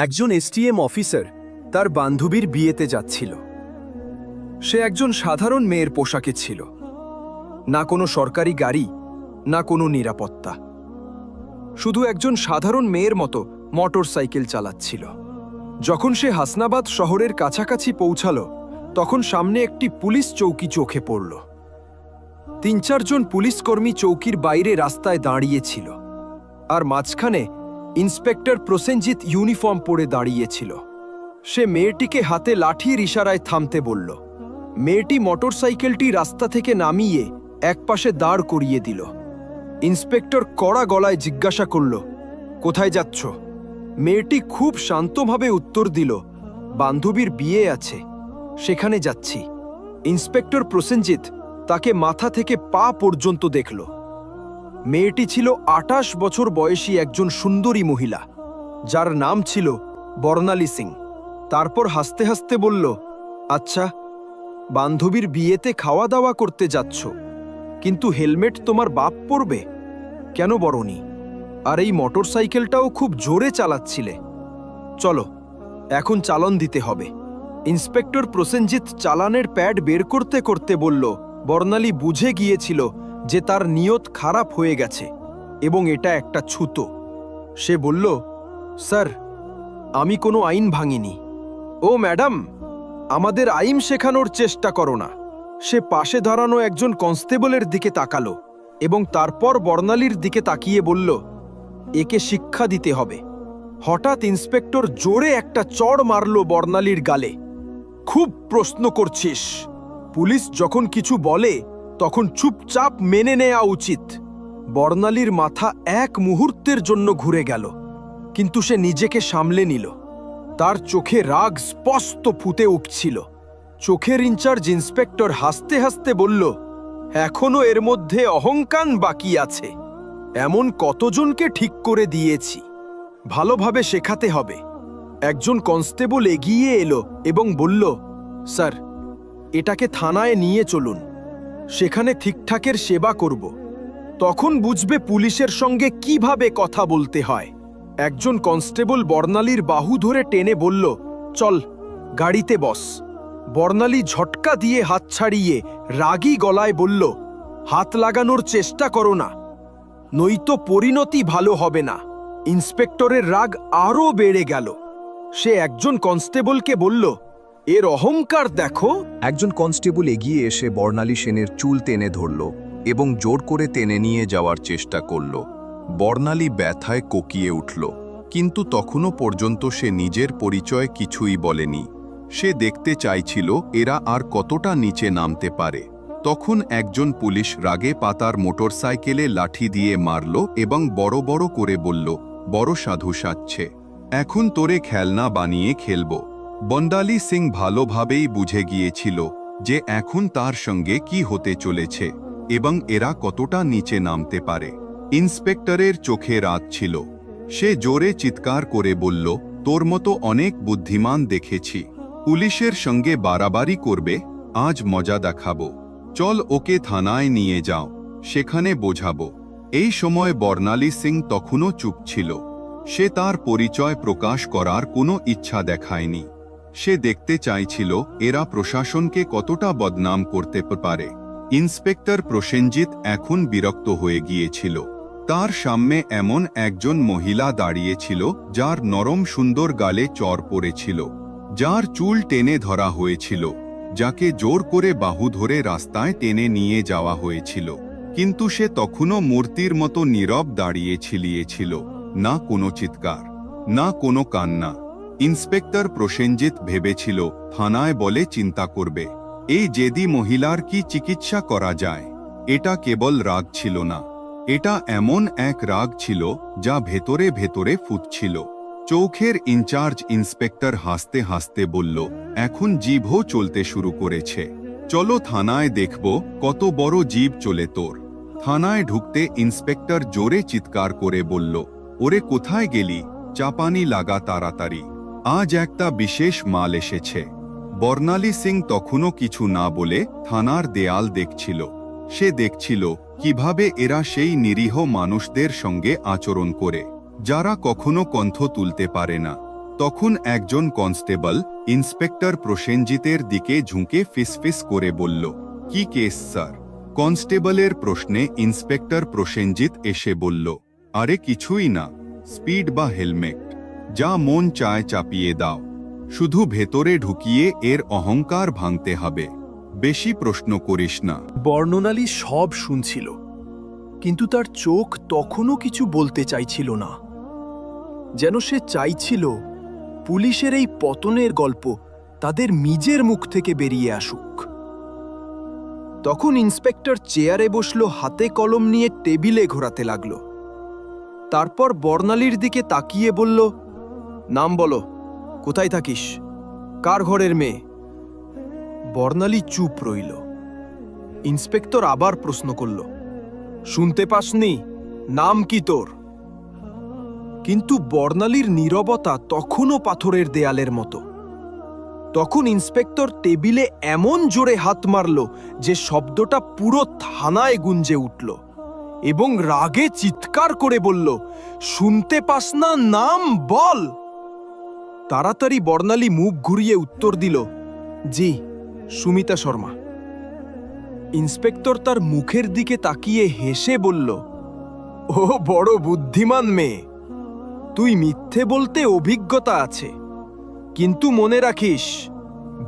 একজন STM officer তার বান্ধবীর বিয়েতে যাচ্ছিল। সে একজন সাধারণ মেয়ের পোশাকে ছিল, না কোনো সরকারি গাড়ি, না কোনো নিরাপত্তা। শুধু একজন সাধারণ মেয়ের মতো মোটর সাইকেল চালাচ্ছিল। যখন সে হাসনাবাদ শহরের কাছাকাছি পৌঁছালো, তখন সামনে একটি পুলিশ চৌকি চোখে পড়ল। ৩-৪ জন পুলিশকর্মী চৌকির বাইরে রাস্তায় দাঁড়িয়েছিল, আর মাঝখানে ইন্সপেক্টর প্রসেনজিৎ ইউনিফর্ম পরে দাঁড়িয়েছিল। সে মেয়েটিকে হাতে লাঠির ইশারায় থামতে বলল। মেয়েটি মোটরসাইকেলটি রাস্তা থেকে নামিয়ে একপাশে দাঁড় করিয়ে দিল। ইন্সপেক্টর কড়া গলায় জিজ্ঞাসা করল, কোথায় যাচ্ছ? মেয়েটি খুব শান্তভাবে উত্তর দিল, বান্ধবীর বিয়ে আছে, সেখানে যাচ্ছি। ইন্সপেক্টর প্রসেনজিৎ তাকে মাথা থেকে পা পর্যন্ত দেখল। মেয়েটি ছিল ২৮ বছর বয়সী একজন সুন্দরী মহিলা, যার নাম ছিল বর্ণালী সিং। তারপর হাসতে হাসতে বলল, আচ্ছা, বান্ধবীর বিয়েতে খাওয়া দাওয়া করতে যাচ্ছ, কিন্তু হেলমেট তোমার বাপ পরবে কেন বরনি? আর এই মোটরসাইকেলটাও খুব জোরে চালাচ্ছিলে। চলো, এখন চালান দিতে হবে। ইন্সপেক্টর প্রসেনজিৎ চালানের প্যাড বের করতে করতে বলল, বর্ণালী বুঝে গিয়েছিল যে তার নিয়ত খারাপ হয়ে গেছে এবং এটা একটা ছুতো। সে বলল, স্যার, আমি কোনো আইন ভাঙিনি। ও ম্যাডাম, আমাদের আইন শেখানোর চেষ্টা করো না। সে পাশে দাঁড়ানো একজন কনস্টেবলের দিকে তাকালো এবং তারপর বর্ণালীর দিকে তাকিয়ে বলল, একে শিক্ষা দিতে হবে। হঠাৎ ইন্সপেক্টর জোরে একটা চড় মারল বর্ণালীর গালে। খুব প্রশ্ন করছিস? পুলিশ যখন কিছু বলে তখন চুপচাপ মেনে নেওয়া উচিত। বর্ণালীর মাথা এক মুহূর্তের জন্য ঘুরে গেল, কিন্তু সে নিজেকে সামলে নিল। তার চোখে রাগ স্পষ্ট ফুটে উঠছিল। চোখের ইনচার্জ ইন্সপেক্টর হাসতে হাসতে বলল, এখনো এর মধ্যে অহংকার বাকি আছে। এমন কতজনকে ঠিক করে দিয়েছি, ভালোভাবে শেখাতে হবে। একজন কনস্টেবল এগিয়ে এলো এবং বলল, স্যার, এটাকে থানায় নিয়ে চলুন, সেখানে ঠিকঠাকের সেবা করব। তখন বুঝবে পুলিশের সঙ্গে কিভাবে কথা বলতে হয়। একজন কনস্টেবল বর্ণালীর বাহু ধরে টেনে বলল, চল, গাড়িতে বস। বর্ণালী ঝটকা দিয়ে হাত ছাড়িয়ে রাগী গলায় বলল, হাত লাগানোর চেষ্টা করো না, নয়তো পরিণতি ভালো হবে না। ইন্সপেক্টরের রাগ আরও বেড়ে গেল। সে একজন কনস্টেবলকে বলল, এর অহংকার দেখো। একজন কনস্টেবল এগিয়ে এসে বর্ণালী সেনের চুল টেনে ধরল এবং জোর করে টেনে নিয়ে যাওয়ার চেষ্টা করল। বর্ণালী ব্যথায় কোকিয়ে উঠল, কিন্তু তখনও পর্যন্ত সে নিজের পরিচয় কিছুই বলেনি। সে দেখতে চাইছিল এরা আর কতটা নিচে নামতে পারে। তখন একজন পুলিশ রাগে পাতার মোটরসাইকেলে লাঠি দিয়ে মারল এবং বড় বড় করে বলল, বড় সাধু সাজছে, এখন তোরে খেলনা বানিয়ে খেলব। বর্ণালী সিং ভালোভাবেই বুঝে গিয়েছিল যে এখন তার সঙ্গে কি হতে চলেছে এবং এরা কতটা নিচে নামতে পারে। ইন্সপেক্টরের চোখে রাত ছিল। সে জোরে চিৎকার করে বলল, তোর মতো অনেক বুদ্ধিমান দেখেছি, পুলিশের সঙ্গে বাড়াবাড়ি করবে, আজ মজা দেখাবো। চল, ওকে থানায় নিয়ে যাও, সেখানে বোঝাবো। এই সময় বর্ণালী সিং তখনও চুপ ছিল। সে তার পরিচয় প্রকাশ করার কোনো ইচ্ছা দেখায়নি। সে দেখতে চাইছিল এরা প্রশাসনকে কতটা বদনাম করতে পারে। ইন্সপেক্টর প্রসেনজিৎ এখন বিরক্ত হয়ে গিয়েছিল। তার সামনে এমন একজন মহিলা দাঁড়িয়েছিল যার নরম সুন্দর গালে চড় পড়েছিল, যার চুল টেনে ধরা হয়েছিল, যাকে জোর করে বাহু ধরে রাস্তায় টেনে নিয়ে যাওয়া হয়েছিল। কিন্তু সে তখনও মূর্তির মতো নীরব দাঁড়িয়েছিল, না কোনো চিৎকার, না কোনো কান্না। ইন্সপেক্টর প্রসেনজিৎ ভেবেছিল থানায় বলে চিন্তা করবে, এই জেদি মহিলার কি চিকিৎসা করা যায়। এটা কেবল রাগ ছিল না, এটা এমন এক রাগ ছিল যা ভেতরে ভেতরে ফুটছিল। চৌখের ইনচার্জ ইন্সপেক্টর হাসতে হাসতে বলল, এখন জিভও চলতে শুরু করেছে, চলো থানায় দেখব কত বড় জিভ চলে তোর। থানায় ঢুকতে ইন্সপেক্টর জোরে চিৎকার করে বলল, ওরে কোথায় গেলি, চাপানি লাগা তাড়াতাড়ি, আজ একটা বিশেষ মাল এসেছে। বর্ণালী সিং তখনও কিছু না বলে থানার দেয়াল দেখছিল। সে দেখছিল কিভাবে এরা সেই নিরীহ মানুষদের সঙ্গে আচরণ করে, যারা কখনো কণ্ঠ তুলতে পারে না। তখন একজন কনস্টেবল ইন্সপেক্টর প্রসেনজিতের দিকে ঝুঁকে ফিসফিস করে বলল, কি কেস স্যার? কনস্টেবলের প্রশ্নে ইন্সপেক্টর প্রসেনজিৎ এসে বলল, আরে কিছুই না, স্পিড বা হেলমেট, যা মন চায় চাপিয়ে দাও, শুধু ভেতরে ঢুকিয়ে এর অহংকার ভাঙতে হবে, বেশি প্রশ্ন করিস না। বর্ণনালী সব শুনছিল, কিন্তু তার চোখ তখনও কিছু বলতে চাইছিল না। যেন সে চাইছিল পুলিশের এই পতনের গল্প তাদের নিজের মুখ থেকে বেরিয়ে আসুক। তখন ইন্সপেক্টর চেয়ারে বসল, হাতে কলম নিয়ে টেবিলে ঘোরাতে লাগল। তারপর বর্ণালীর দিকে তাকিয়ে বলল, নাম বলো, কোথায় থাকিস, কার ঘরের মেয়ে? বর্ণালী চুপ রইল। ইন্সপেক্টর আবার প্রশ্ন করল, শুনতে পাসনি? নাম কি তোর? কিন্তু বর্ণালীর নীরবতা তখনও পাথরের দেয়ালের মতো। তখন ইন্সপেক্টর টেবিলে এমন জোরে হাত মারল যে শব্দটা পুরো থানায় গুঞ্জে উঠল, এবং রাগে চিৎকার করে বলল, শুনতে পাস না? নাম বল। তাড়াতাড়ি বর্ণালী মুখ ঘুরিয়ে উত্তর দিল, জি, সুমিতা শর্মা। ইন্সপেক্টর তার মুখের দিকে তাকিয়ে হেসে বলল, ও বড় বুদ্ধিমান মেয়ে, তুই মিথ্যে বলতে অভিজ্ঞতা আছে, কিন্তু মনে রাখিস,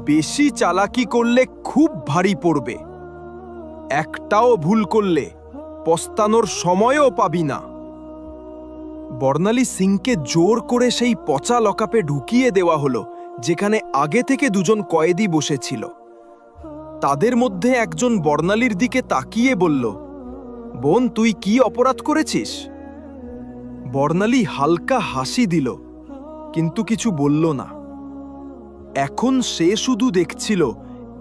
বেশি চালাকি করলে খুব ভারী পড়বে। একটাও ভুল করলে পস্তানোর সময়ও পাবি না। বর্ণালী সিংকে জোর করে সেই পচা লকআপে ঢুকিয়ে দেওয়া হলো, যেখানে আগে থেকে দুজন কয়েদি বসেছিল। তাদের মধ্যে একজন বর্ণালীর দিকে তাকিয়ে বলল, বোন, তুই কি অপরাধ করেছিস? বর্ণালী হালকা হাসি দিল, কিন্তু কিছু বলল না। এখন সে শুধু দেখছিল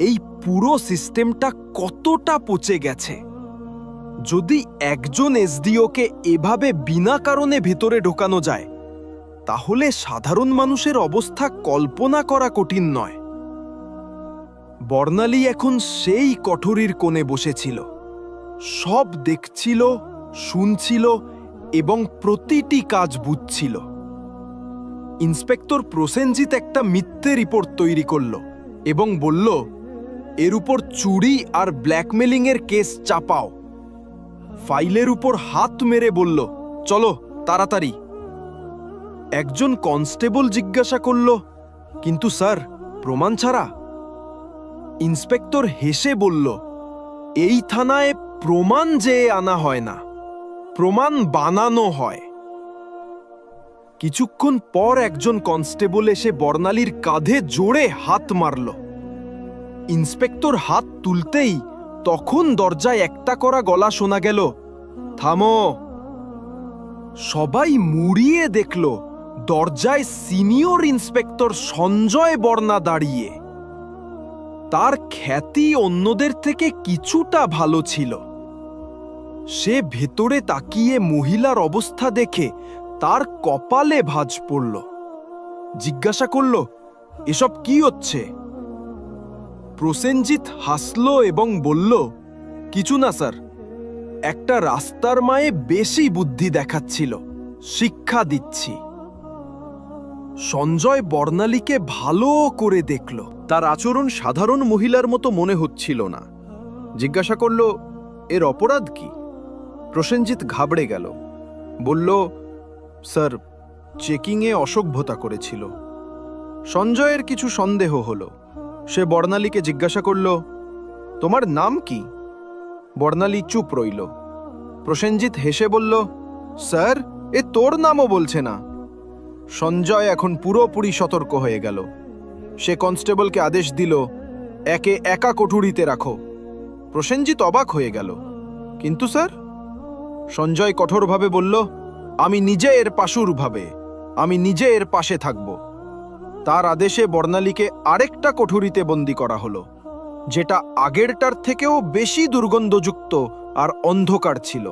এই পুরো সিস্টেমটা কতটা পচে গেছে। যদি একজন এসডিওকে এভাবে বিনা কারণে ভেতরে ঢোকানো যায়, তাহলে সাধারণ মানুষের অবস্থা কল্পনা করা কঠিন নয়। বর্ণালী এখন সেই কঠোরির কোণে বসেছিল, সব দেখছিল, শুনছিল এবং প্রতিটি কাজ বুঝছিল। ইন্সপেক্টর প্রসেনজিৎ একটা মিথ্যে রিপোর্ট তৈরি করল এবং বলল, এর উপর চুরি আর ব্ল্যাকমেলিংয়ের কেস চাপাও। ফাইলের উপর হাত মেরে বলল, চলো তাড়াতাড়ি। একজন কনস্টেবল জিজ্ঞাসা করল, কিন্তু স্যার, প্রমাণ ছাড়া? ইন্সপেক্টর হেসে বলল, এই থানায় প্রমাণ যে আনা হয় না, প্রমাণ বানানো হয়। কিছুক্ষণ পর একজন কনস্টেবল এসে বর্ণালীর কাঁধে জোরে হাত মারল। ইন্সপেক্টর হাত তুলতেই তখন দরজায় একটা করা গলা শোনা গেল, থামো। সবাই মুড়িয়ে দেখল দরজায় সিনিয়র ইন্সপেক্টর সঞ্জয় বর্ণা দাঁড়িয়ে। তার খ্যাতি অন্যদের থেকে কিছুটা ভালো ছিল। সে ভেতরে তাকিয়ে মহিলার অবস্থা দেখে তার কপালে ভাঁজ পড়ল। জিজ্ঞাসা করল, এসব কি হচ্ছে? প্রসেনজিৎ হাসল এবং বলল, কিছু না স্যার, একটা রাস্তার মায়ে বেশি বুদ্ধি দেখাচ্ছিল, শিক্ষা দিচ্ছি। সঞ্জয় বর্ণালীকে ভালো করে দেখল। তার আচরণ সাধারণ মহিলার মতো মনে হচ্ছিল না। জিজ্ঞাসা করল, এর অপরাধ কি? প্রসেনজিৎ ঘাবড়ে গেল, বলল, স্যার, চেকিংয়ে অসভ্যতা করেছিল। সঞ্জয়ের কিছু সন্দেহ হলো। সে বর্ণালীকে জিজ্ঞাসা করল, তোমার নাম কি? বর্ণালী চুপ রইল। প্রসেনজিৎ হেসে বলল, স্যার, এ তোর নামও বলছে না। সঞ্জয় এখন পুরোপুরি সতর্ক হয়ে গেল। সে কনস্টেবলকে আদেশ দিল, একে একা কোঠুরিতে রাখো। প্রসেনজিৎ অবাক হয়ে গেল, কিন্তু স্যার? সঞ্জয় কঠোরভাবে বলল, আমি নিজে এর পাশুরভাবে, আমি নিজে এর পাশে থাকব। তার আদেশে বর্ণালীকে আরেকটা কোঠুরিতে বন্দী করা হলো, যেটা আগেরটার থেকেও বেশি দুর্গন্ধযুক্ত আর অন্ধকার ছিল।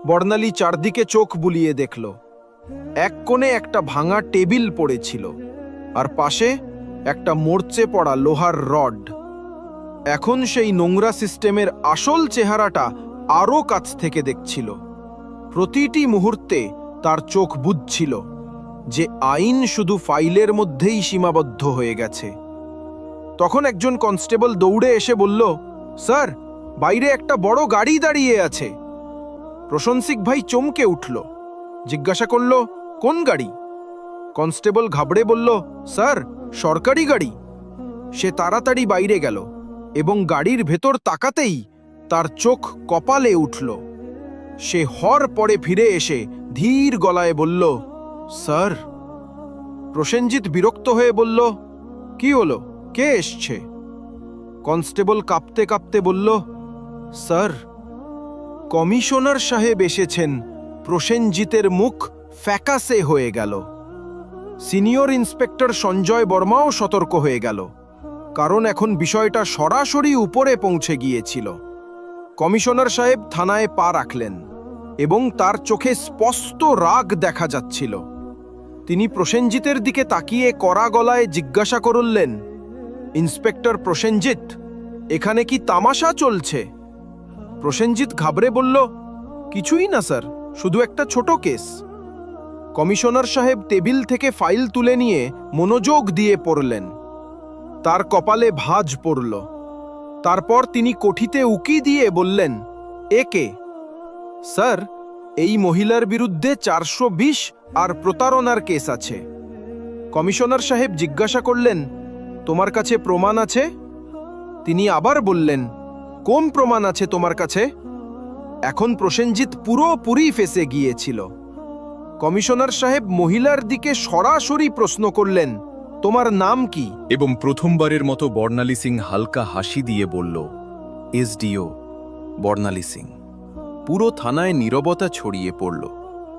বর্ণালী চারদিকে চোখ বুলিয়ে দেখল। এক কোণে একটা ভাঙা টেবিল পড়েছিল, আর পাশে একটা মরচে পড়া লোহার রড। এখন সেই নোংরা সিস্টেমের আসল চেহারাটা আরও কাছ থেকে দেখছিল। প্রতিটি মুহূর্তে তার চোখ বুজছিল, যে আইন শুধু ফাইলের মধ্যেই সীমাবদ্ধ হয়ে গেছে। তখন একজন কনস্টেবল দৌড়ে এসে বলল, স্যার, বাইরে একটা বড় গাড়ি দাঁড়িয়ে আছে। প্রশংসিক ভাই চমকে উঠল, জিজ্ঞাসা করল, কোন গাড়ি? কনস্টেবল ঘাবড়ে বলল, স্যার, সরকারি গাড়ি। সে তাড়াতাড়ি বাইরে গেল এবং গাড়ির ভেতর তাকাতেই তার চোখ কপালে উঠল। সে হর পরে ফিরে এসে ধীর গলায় বলল, স্যার। প্রসেনজিৎ বিরক্ত হয়ে বলল, কি হলো, কে এসছে? কনস্টেবল কাঁপতে কাঁপতে বলল, স্যার, কমিশনার সাহেব এসেছেন। প্রসেনজিতের মুখ ফ্যাকাসে হয়ে গেল। সিনিয়র ইন্সপেক্টর সঞ্জয় বর্মাও সতর্ক হয়ে গেল, কারণ এখন বিষয়টা সরাসরি উপরে পৌঁছে গিয়েছিল। কমিশনার সাহেব থানায় পা রাখলেন এবং তার চোখে স্পষ্ট রাগ দেখা যাচ্ছিল। তিনি প্রসেনজিতের দিকে তাকিয়ে কড়া গলায় জিজ্ঞাসা করলেন, ইন্সপেক্টর প্রসেনজিৎ, এখানে কি তামাশা চলছে? প্রসেনজিৎ ঘাবড়ে বলল, কিছুই না স্যার, শুধু একটা ছোট কেস। কমিশনার সাহেব টেবিল থেকে ফাইল তুলে নিয়ে মনোযোগ দিয়ে পড়লেন। তার কপালে ভাঁজ পড়ল। তারপর তিনি কঠিতে উকি দিয়ে বললেন, একে? স্যার, এই মহিলার বিরুদ্ধে 420 আর প্রতারণার কেস আছে। কমিশনার সাহেব জিজ্ঞাসা করলেন, তোমার কাছে প্রমাণ আছে? তিনি আবার বললেন, কোন প্রমাণ আছে তোমার কাছে? এখন প্রসেনজিৎ পুরোপুরি ফেঁসে গিয়েছিল। কমিশনার সাহেব মহিলার দিকে সরাসরি প্রশ্ন করলেন, তোমার নাম কি? এবং প্রথমবারের মতো বর্ণালী সিং হালকা হাসি দিয়ে বলল, এসডিও বর্ণালী সিং। পুরো থানায় নীরবতা ছড়িয়ে পড়ল।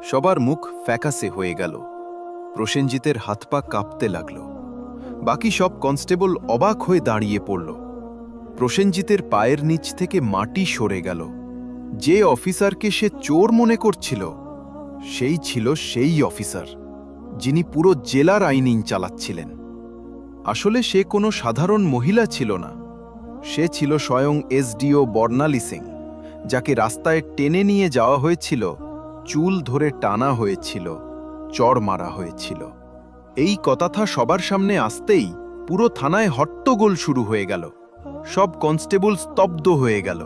সবার মুখ ফ্যাকাসে হয়ে গেল। প্রসেনজিতের হাত পা কাঁপতে লাগল। বাকি সব কনস্টেবল অবাক হয়ে দাঁড়িয়ে পড়ল। প্রসেনজিতের পায়ের নিচ থেকে মাটি সরে গেল। যে অফিসারকে সে চোর মনে করছিল, সেই ছিল সেই অফিসার যিনি পুরো জেলার আইন চালাচ্ছিলেন। আসলে সে কোনো সাধারণ মহিলা ছিল না, সে ছিল স্বয়ং এসডিও বর্ণালী সিং, যাকে রাস্তায় টেনে নিয়ে যাওয়া হয়েছিল, চুল ধরে টানা হয়েছিল, চড় মারা হয়েছিল। এই কথা সবার সামনে আসতেই পুরো থানায় হট্টগোল শুরু হয়ে গেল। সব কনস্টেবল স্তব্ধ হয়ে গেল।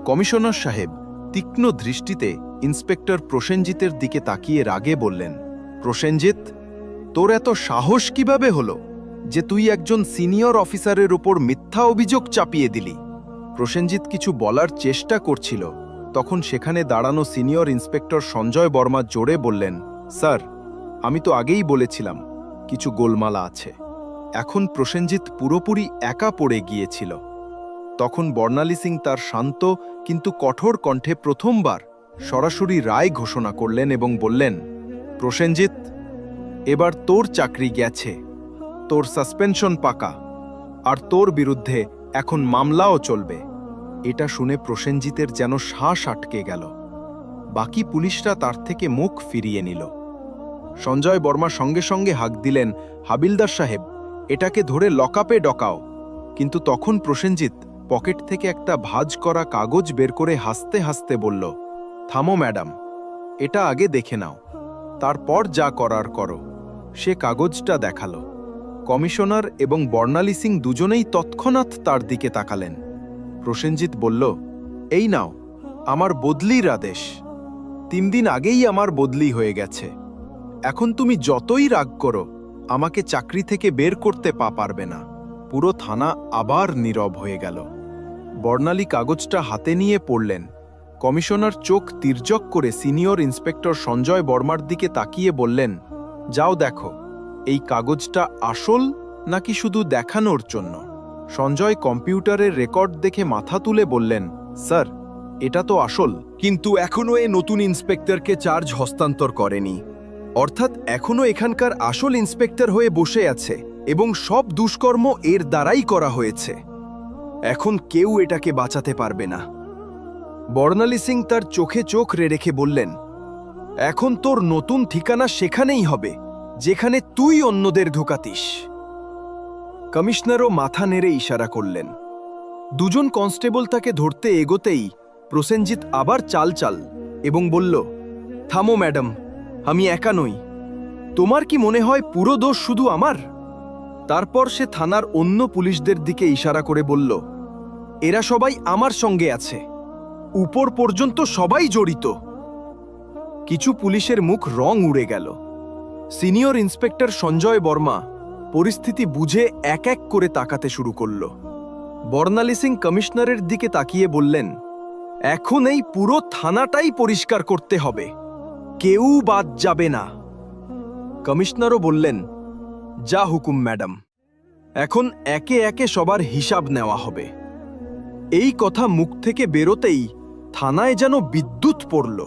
কমিশনার সাহেব তীক্ষ্ণ দৃষ্টিতে ইন্সপেক্টর প্রসেনজিতের দিকে তাকিয়ে রাগে বললেন, প্রসেনজিৎ, তোর এত সাহস কিভাবে হলো যে তুই একজন সিনিয়র অফিসারের উপর মিথ্যা অভিযোগ চাপিয়ে দিলি? প্রসেনজিৎ কিছু বলার চেষ্টা করছিল, তখন সেখানে দাঁড়ানো সিনিয়র ইন্সপেক্টর সঞ্জয় বর্মা জোরে বললেন, স্যার, আমি তো আগেই বলেছিলাম কিছু গোলমালা আছে। এখন প্রসেনজিৎ পুরোপুরি একা পড়ে গিয়েছিল। তখন বর্ণালী সিং তার শান্ত কিন্তু কঠোর কণ্ঠে প্রথমবার সরাসরি রায় ঘোষণা করলেন এবং বললেন, প্রসেনজিৎ, এবার তোর চাকরি গেছে, তোর সাসপেনশন পাকা, আর তোর বিরুদ্ধে এখন মামলাও চলবে। এটা শুনে প্রসেনজিতের যেন শ্বাস আটকে গেল। বাকি পুলিশরা তার থেকে মুখ ফিরিয়ে নিল। সঞ্জয় বর্মা সঙ্গে সঙ্গে হাঁক দিলেন, হাবিলদার সাহেব, এটাকে ধরে লকআপে ডকাও। কিন্তু তখন প্রসেনজিৎ পকেট থেকে একটা ভাঁজ করা কাগজ বের করে হাসতে হাসতে বলল, থামো ম্যাডাম, এটা আগে দেখে নাও, তারপর যা করার করো। সে কাগজটা দেখালো। কমিশনার এবং বর্ণালী সিং দুজনেই তৎক্ষণাৎ তার দিকে তাকালেন। প্রসেনজিৎ বলল, এই নাও আমার বদলির আদেশ। 3 দিন আগেই আমার বদলি হয়ে গেছে। এখন তুমি যতই রাগ করো, আমাকে চাকরি থেকে বের করতে পারবে না। পুরো থানা আবার নীরব হয়ে গেল। বর্ণালী কাগজটা হাতে নিয়ে পড়লেন। কমিশনার চোখ তির্যক করে সিনিয়র ইন্সপেক্টর সঞ্জয় বর্মার দিকে তাকিয়ে বললেন, যাও দেখো, এই কাগজটা আসল নাকি শুধু দেখানোর জন্য। সঞ্জয় কম্পিউটারের রেকর্ড দেখে মাথা তুলে বললেন, স্যার, এটা তো আসল, কিন্তু এখনো এ নতুন ইন্সপেক্টরকে চার্জ হস্তান্তর করেনি। অর্থাৎ এখনো এখানকার আসল ইন্সপেক্টর হয়ে বসে আছে এবং সব দুষ্কর্ম এর দ্বারাই করা হয়েছে। এখন কেউ এটাকে বাঁচাতে পারবে না। বর্ণালী সিং তার চোখে চোখ রেখে বললেন, এখন তোর নতুন ঠিকানা সেখানেই হবে যেখানে তুই অন্যদের ঢোকাতিস। কমিশনারও মাথা নেড়ে ইশারা করলেন। দুজন কনস্টেবল তাকে ধরতে এগোতেই প্রসেনজিৎ আবার চাল এবং বলল, থামো ম্যাডাম, আমি একা নই। তোমার কি মনে হয় পুরো দোষ শুধু আমার? তারপর সে থানার অন্য পুলিশদের দিকে ইশারা করে বলল, এরা সবাই আমার সঙ্গে আছে, উপর পর্যন্ত সবাই জড়িত। কিছু পুলিশের মুখ রং উড়ে গেল। সিনিয়র ইন্সপেক্টর সঞ্জয় বর্মা পরিস্থিতি বুঝে এক এক করে তাকাতে শুরু করল। বর্ণালী সিং কমিশনারের দিকে তাকিয়ে বললেন, এখন এই পুরো থানাটাই পরিষ্কার করতে হবে, কেউ বাদ যাবে না। কমিশনারও বললেন, যা হুকুম ম্যাডাম, এখন একে একে সবার হিসাব নেওয়া হবে। এই কথা মুখ থেকে বেরোতেই থানায় যেন বিদ্যুৎ পড়ল।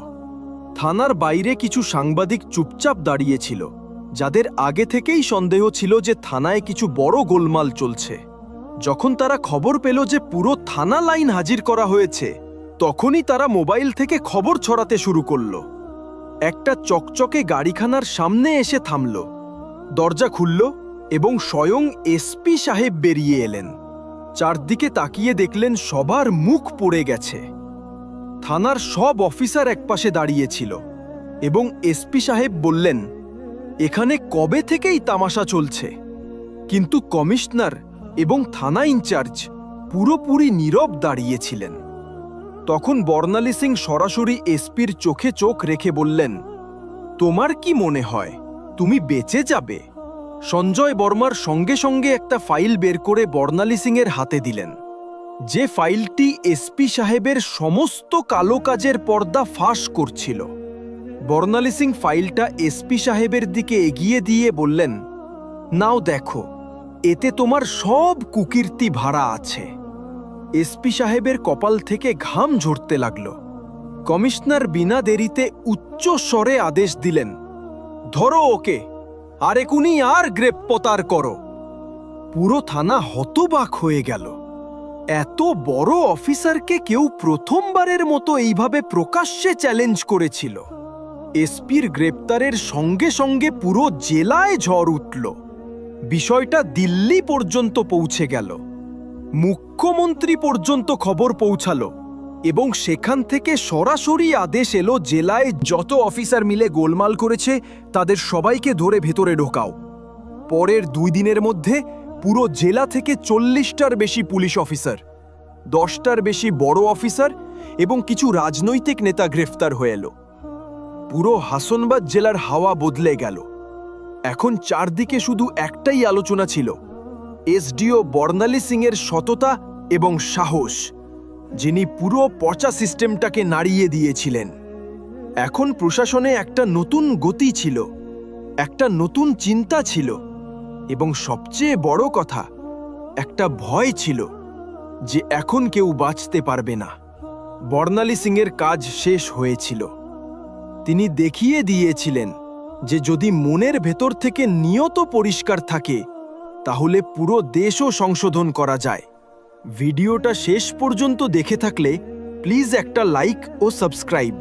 থানার বাইরে কিছু সাংবাদিক চুপচাপ দাঁড়িয়েছিল, যাদের আগে থেকেই সন্দেহ ছিল যে থানায় কিছু বড় গোলমাল চলছে। যখন তারা খবর পেল যে পুরো থানা লাইন হাজির করা হয়েছে, তখনই তারা মোবাইল থেকে খবর ছড়াতে শুরু করল। একটা চকচকে গাড়িখানার সামনে এসে থামল, দরজা খুলল এবং স্বয়ং এসপি সাহেব বেরিয়ে এলেন। চারদিকে তাকিয়ে দেখলেন সবার মুখ পড়ে গেছে। থানার সব অফিসার একপাশে দাঁড়িয়েছিল এবং এসপি সাহেব বললেন, এখানে কবে থেকেই তামাশা চলছে। কিন্তু কমিশনার এবং থানা ইনচার্জ পুরোপুরি নীরব দাঁড়িয়েছিলেন। তখন বর্ণালী সিং সরাসরি এসপির চোখে চোখ রেখে বললেন, তোমার কি মনে হয় তুমি বেঁচে যাবে? সঞ্জয় বর্মার সঙ্গে সঙ্গে একটা ফাইল বের করে বর্ণালী সিংয়ের হাতে দিলেন, যে ফাইলটি এসপি সাহেবের সমস্ত কালো কাজের পর্দা ফাঁস করছিল। বর্ণালী সিং ফাইলটা এসপি সাহেবের দিকে এগিয়ে দিয়ে বললেন, নাও দেখো, এতে তোমার সব কুকীর্তি ভরা আছে। এসপি সাহেবের কপাল থেকে ঘাম ঝরতে লাগল। কমিশনার বিনা দেরিতে উচ্চ স্বরে আদেশ দিলেন, ধরো ওকে, আর এখুনি আর গ্রেপ্তার করো। পুরো থানা হতবাক হয়ে গেল। এত বড় অফিসারকে কেউ প্রথমবারের মতো এইভাবে প্রকাশ্যে চ্যালেঞ্জ করেছিল। এসপির গ্রেপ্তারের সঙ্গে সঙ্গে পুরো জেলায় ঝড় উঠল। বিষয়টা দিল্লি পর্যন্ত পৌঁছে গেল। মুখ্যমন্ত্রী পর্যন্ত খবর পৌঁছালো এবং সেখান থেকে সরাসরি আদেশ এলো, জেলায় যত অফিসার মিলে গোলমাল করেছে তাদের সবাইকে ধরে ভেতরে ঢোকাও। পরের 2 দিনের মধ্যে পুরো জেলা থেকে 40টার বেশি পুলিশ অফিসার, 10টার বেশি বড় অফিসার এবং কিছু রাজনৈতিক নেতা গ্রেফতার হয়ে এলো। পুরো হাসনবাদ জেলার হাওয়া বদলে গেল। এখন চারদিকে শুধু একটাই আলোচনা ছিল, এসডিও বর্ণালী সিংয়ের সততা এবং সাহস, যিনি পুরো পচা সিস্টেমটাকে নাড়িয়ে দিয়েছিলেন। এখন প্রশাসনে একটা নতুন গতি ছিল, একটা নতুন চিন্তা ছিল এবং সবচেয়ে বড় কথা, একটা ভয় ছিল যে এখন কেউ বাঁচতে পারবে না। বর্ণালী সিংয়ের কাজ শেষ হয়েছিল। তিনি দেখিয়ে দিয়েছিলেন যে যদি মনের ভেতর থেকে নিয়ত পরিষ্কার থাকে, তাহলে পুরো দেশও সংশোধন করা যায়। ভিডিওটা শেষ পর্যন্ত দেখে থাকলে প্লিজ একটা লাইক ও সাবস্ক্রাইব।